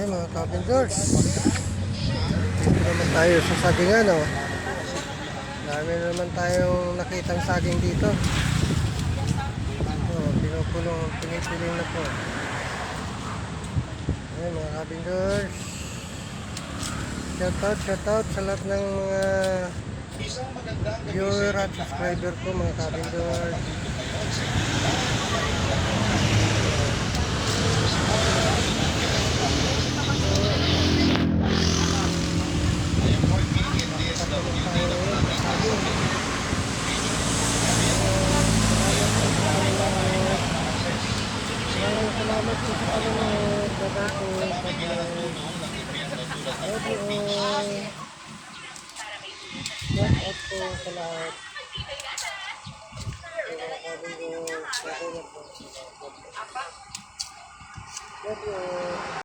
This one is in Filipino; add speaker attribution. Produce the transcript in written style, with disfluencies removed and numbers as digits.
Speaker 1: Ay mga Cavengers, dito naman tayo sa sagingan, oh. Dami na naman tayong nakitang saging dito. Oh, pinipiling na po. Ay mga Cavengers, shoutout sa lahat ng mga viewer at subscriber ko mga Cavengers. Salamat po sa panonood. Bye-bye po. Shout out po sa lahat. Love you.